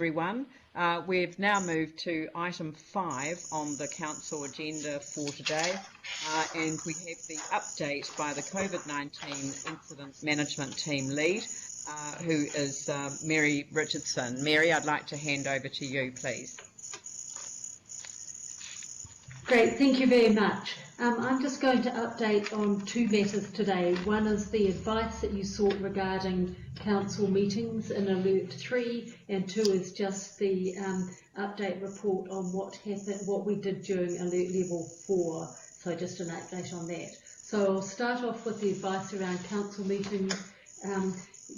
Everyone. We've now moved to item 5 on the council agenda for today, and we have the update by the COVID-19 Incident Management Team Lead, who is Mary Richardson. Mary, I'd like to hand over to you, please. Great, thank you very much. I'm just going to update on 2 matters today. One is the advice that you sought regarding council meetings in Alert 3, and 2 is just the update report on what happened, what we did during Alert Level 4. So just an update on that. So I'll start off with the advice around council meetings.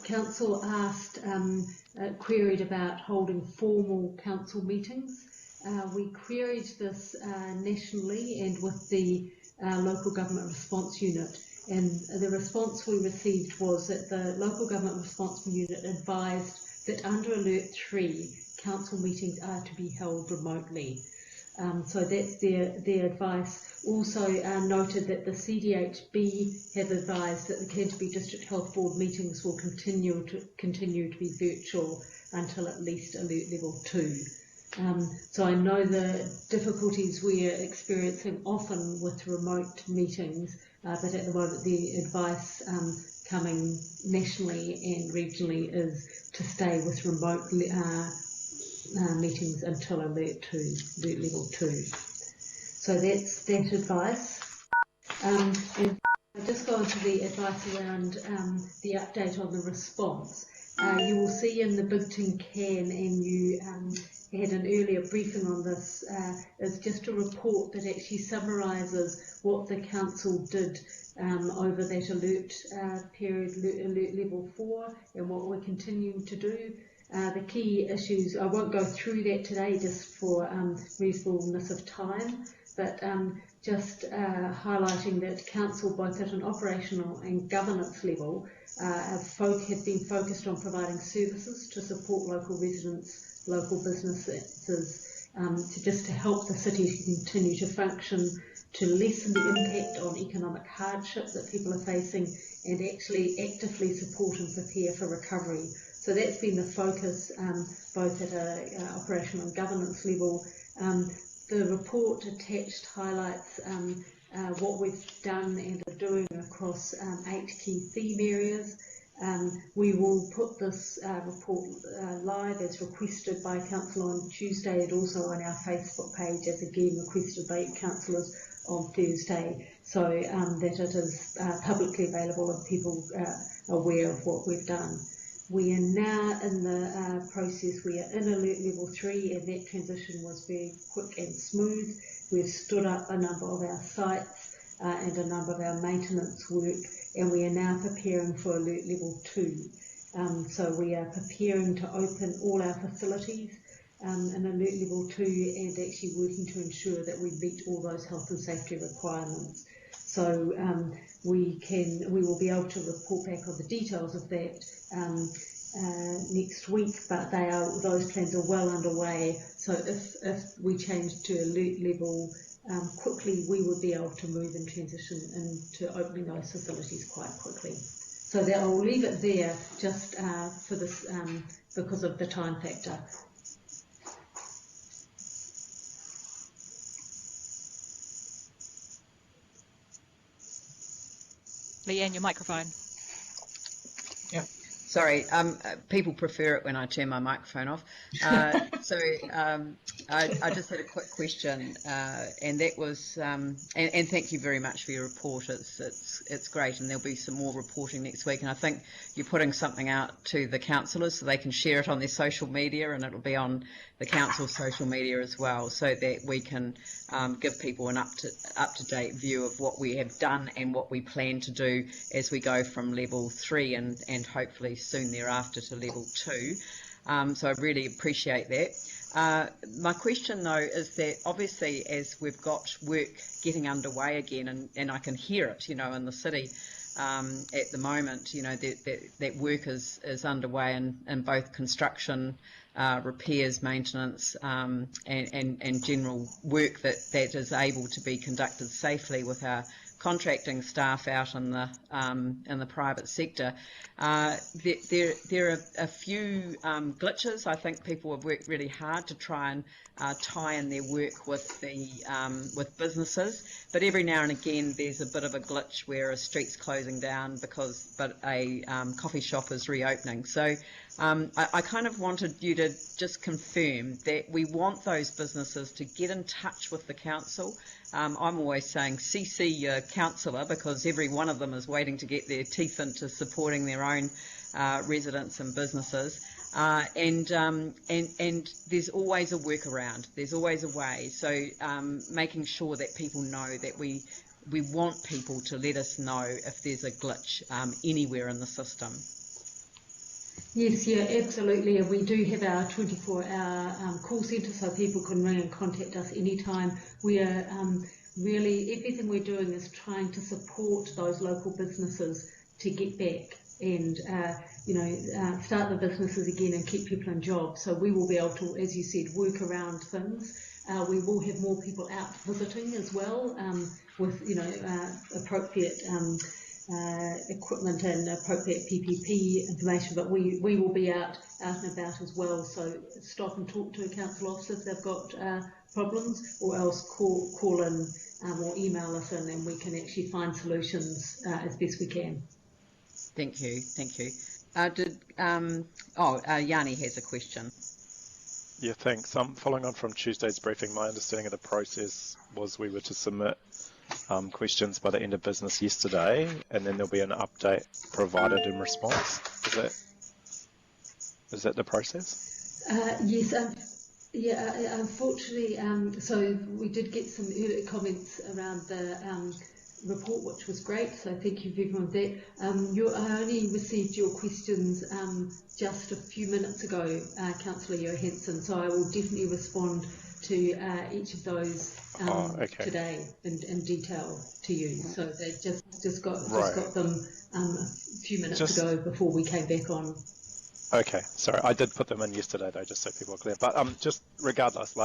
Council asked, queried about holding formal council meetings. We queried this nationally and with the local government response unit, and the response we received was that the local government response unit advised that under Alert 3 council meetings are to be held remotely. So that's their advice. Also noted that the CDHB have advised that the Canterbury District Health Board meetings will continue to be virtual until at least Alert Level 2. So I know the difficulties we are experiencing often with remote meetings, but at the moment the advice coming nationally and regionally is to stay with remote meetings until Alert Level 2. So that's that advice. And I'll just go on to the advice around the update on the response. You will see in the Big Tin Can, and you had an earlier briefing on this, is just a report that actually summarises what the council did over that alert period, Alert Level 4, and what we're continuing to do. The key issues, I won't go through that today just for reasonableness of time, but just highlighting that council, both at an operational and governance level, have been focused on providing services to support local residents, local businesses, to help the city to continue to function, to lessen the impact on economic hardship that people are facing, and actually actively support and prepare for recovery. So that's been the focus, both at an operational and governance level. The report attached highlights what we've done and are doing across 8 key theme areas. We will put this report live as requested by council on Tuesday, and also on our Facebook page as again requested by councillors on Thursday, so that it is publicly available and people are aware of what we've done. We are now in the process, we are in Alert Level 3, and that transition was very quick and smooth. We've stood up a number of our sites and a number of our maintenance work, and we are now preparing for Alert Level 2. So we are preparing to open all our facilities in Alert Level 2 and actually working to ensure that we meet all those health and safety requirements. So we will be able to report back on the details of that next week, but those plans are well underway. So if we change to Alert Level quickly, we would be able to move and transition into opening those facilities quite quickly. So I will leave it there just for this because of the time factor. Leanne, your microphone. Yeah. Sorry, people prefer it when I turn my microphone off. So I just had a quick question, and that was, and thank you very much for your report. It's great, and there'll be some more reporting next week. And I think you're putting something out to the councillors so they can share it on their social media, and it'll be on the council's social media as well, so that we can give people an up-to-date view of what we have done and what we plan to do as we go from Level 3 and hopefully soon thereafter to Level 2. So I really appreciate that. My question though is that obviously as we've got work getting underway again, and I can hear it, you know, in the city at the moment, you know, that work is underway in both construction, repairs, maintenance, and general work that is able to be conducted safely with our contracting staff out in the private sector, there are a few glitches. I think people have worked really hard to try and tie in their work with with businesses, but every now and again there's a bit of a glitch where a street's closing down but a coffee shop is reopening. So I kind of wanted you to just confirm that we want those businesses to get in touch with the council. I'm always saying CC your councillor, because every one of them is waiting to get their teeth into supporting their own residents and businesses. And there's always a workaround. There's always a way. So making sure that people know that we want people to let us know if there's a glitch anywhere in the system. Yes, yeah, absolutely. And we do have our 24-hour call centre, so people can ring and contact us anytime. We are really, everything we're doing is trying to support those local businesses to get back and start the businesses again and keep people in jobs. So we will be able to, as you said, work around things. We will have more people out visiting as well, with appropriate equipment and appropriate PPP information, but we will be out and about as well. So stop and talk to a council officer if they've got problems, or else call in or email us in, and we can actually find solutions as best we can. Thank you. Yanni has a question. Yeah, thanks. Following on from Tuesday's briefing, my understanding of the process was we were to submit questions by the end of business yesterday, and then there'll be an update provided in response. Is that the process? Yes. Unfortunately, so we did get some early comments around the report, which was great, so thank you for everyone for that. I only received your questions just a few minutes ago, Councillor Johansson, so I will definitely respond to each of those today in detail to you. So they just got them a few minutes ago before we came back on. Okay, sorry, I did put them in yesterday though, just so people are clear. But just regardless,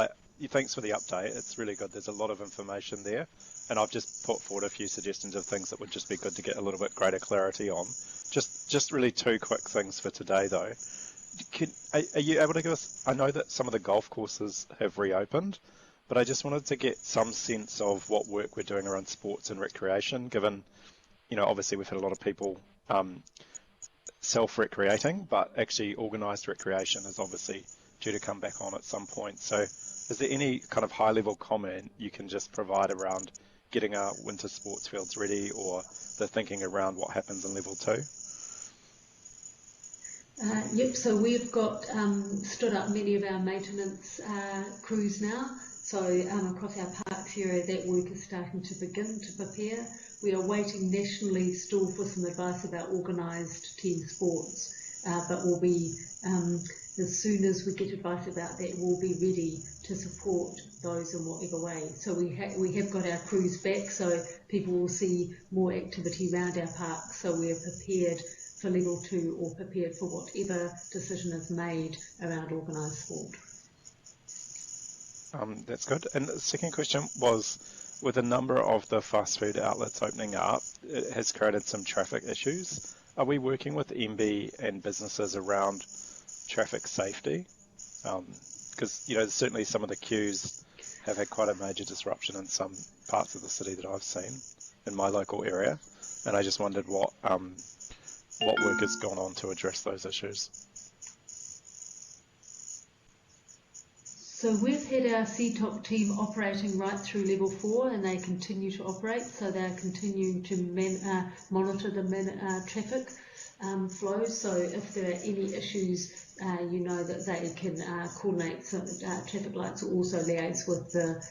thanks for the update. It's really good. There's a lot of information there, and I've just put forward a few suggestions of things that would just be good to get a little bit greater clarity on. Just really two quick things for today though. Are you able to give us? I know that some of the golf courses have reopened, but I just wanted to get some sense of what work we're doing around sports and recreation, given, obviously we've had a lot of people self-recreating, but actually organised recreation is obviously due to come back on at some point. So is there any kind of high-level comment you can just provide around getting our winter sports fields ready, or the thinking around what happens in level 2? Yep, so we've got stood up many of our maintenance crews now. So across our parks area, that work is starting to begin to prepare. We are waiting nationally still for some advice about organised team sports, but we'll be, as soon as we get advice about that, we'll be ready to support those in whatever way. So we have got our crews back, so people will see more activity around our parks, so we're prepared for level 2 or prepared for whatever decision is made around organised sport. That's good. And the second question was, with a number of the fast food outlets opening up, it has created some traffic issues. Are we working with MB and businesses around traffic safety? Because, certainly some of the queues have had quite a major disruption in some parts of the city that I've seen in my local area. And I just wondered what work has gone on to address those issues. So we've had our CTOC team operating right through level 4, and they continue to operate. So they're continuing to monitor the traffic flows. So if there are any issues, that they can coordinate. So traffic lights will also liaise with the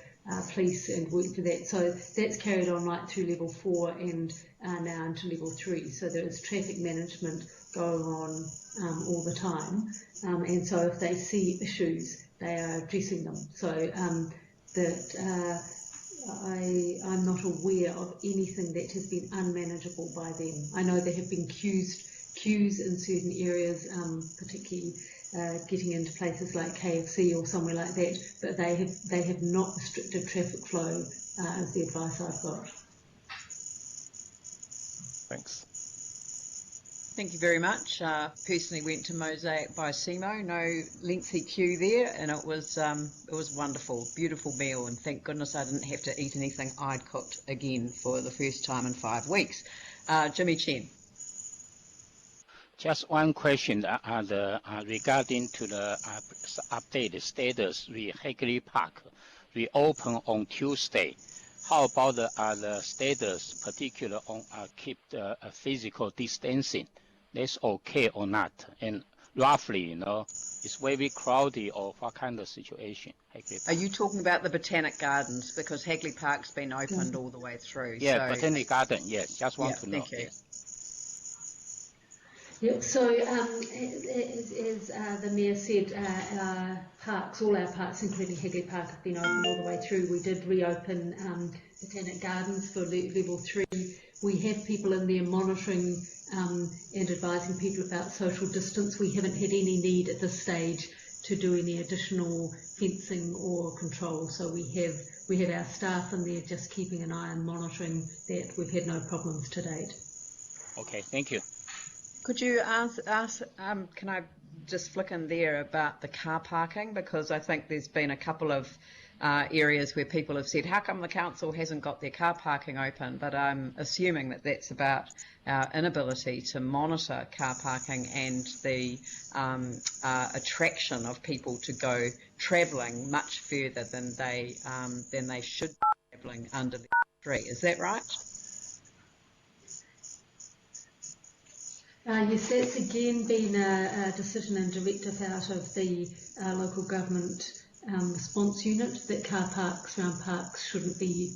police and work for that. So that's carried on right through level 4 and now into level 3. So there is traffic management going on all the time. And so if they see issues, they are addressing them. So I'm not aware of anything that has been unmanageable by them. I know there have been queues in certain areas, particularly getting into places like KFC or somewhere like that, but they have not restricted traffic flow, is the advice I've got. Thanks. Thank you very much. Personally went to Mosaic by Simo, no lengthy queue there, and it was wonderful, beautiful meal, and thank goodness I didn't have to eat anything I'd cooked again for the first time in 5 weeks. Jimmy Chen. Just one question regarding to the updated status. The Hagley Park reopen on Tuesday. How about the status, particular on keep the physical distancing? That's okay or not? And roughly, it's very crowded or what kind of situation? Hagley Park? Are you talking about the Botanic Gardens? Because Hagley Park's been opened all the way through. Yeah, so, Botanic Garden, yes. Just want to know. Thank you. Yes. Yeah, so as the Mayor said, our parks, all our parks, including Hagley Park, have been open all the way through. We did reopen Botanic Gardens for level 3. We have people in there monitoring and advising people about social distance. We haven't had any need at this stage to do any additional fencing or control. So we have our staff in there just keeping an eye and monitoring that. We've had no problems to date. Okay, thank you. Could you can I just flick in there about the car parking? Because I think there's been a couple of areas where people have said, how come the council hasn't got their car parking open? But I'm assuming that that's about our inability to monitor car parking and the attraction of people to go travelling much further than they should be travelling under the tree. Is that right? Yes, that's again been a decision and directive out of the local government response unit that car parks around parks shouldn't be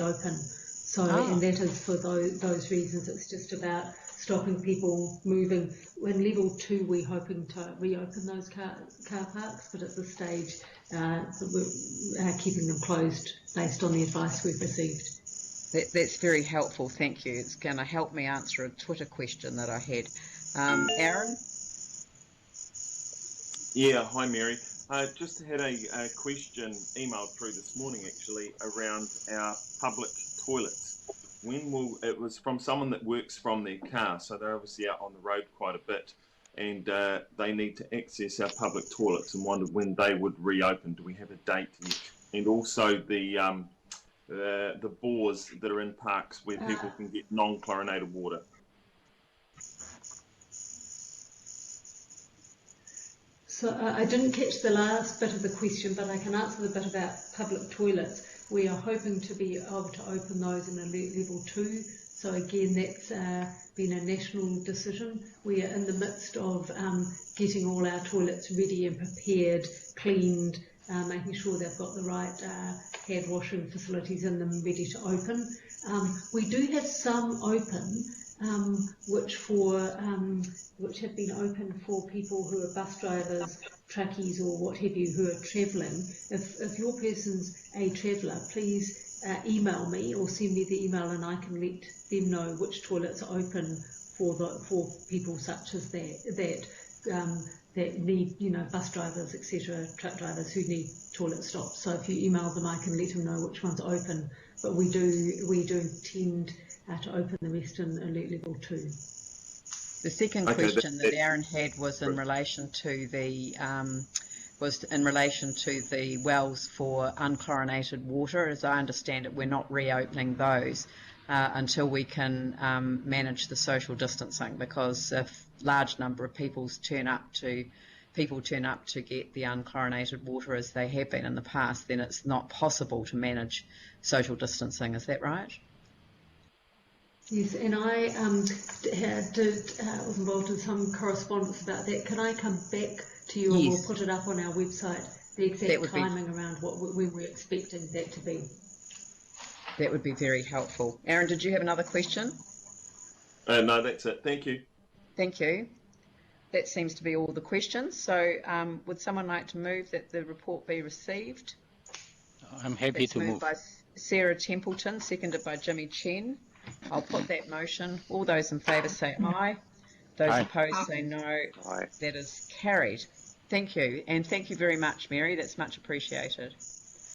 open. So, and that is for those reasons. It's just about stopping people moving. In level 2, we're hoping to reopen those car parks, but at this stage, we're keeping them closed based on the advice we've received. That's very helpful, thank you. It's going to help me answer a Twitter question that I had. Aaron? Yeah, hi Mary. Just had a question emailed through this morning actually around our public toilets. It was from someone that works from their car, so they're obviously out on the road quite a bit, and they need to access our public toilets and wondered when they would reopen. Do we have a date yet? And also the bores that are in parks where people can get non-chlorinated water. So I didn't catch the last bit of the question, but I can answer the bit about public toilets. We are hoping to be able to open those in alert level 2. So again, that's been a national decision. We are in the midst of getting all our toilets ready and prepared, cleaned, making sure they've got the right hand washing facilities in them ready to open. We do have some open which have been open for people who are bus drivers, truckies or what have you who are travelling. If your person's a traveller, please email me or send me the email and I can let them know which toilets are open for people such as that need, bus drivers, etc., truck drivers who need toilet stops. So if you email them, I can let them know which ones are open. But we do intend to open the rest in alert level 2. The second question that Aaron had was in relation to the wells for unchlorinated water. As I understand it, we're not reopening those until we can manage the social distancing, because if large number of people turn up to get the unchlorinated water as they have been in the past, then it's not possible to manage social distancing. Is that right? Yes, and I was involved in some correspondence about that. Can I come back to you and we'll put it up on our website, the exact timing around when we're expecting that to be? That would be very helpful. Aaron, did you have another question? No, that's it. Thank you. Thank you. That seems to be all the questions. So would someone like to move that the report be received? I'm happy to move. Moved by Sarah Templeton, seconded by Jimmy Chen. I'll put that motion. All those in favour say aye. Those opposed say no. Aye. That is carried. Thank you. And thank you very much, Mary. That's much appreciated.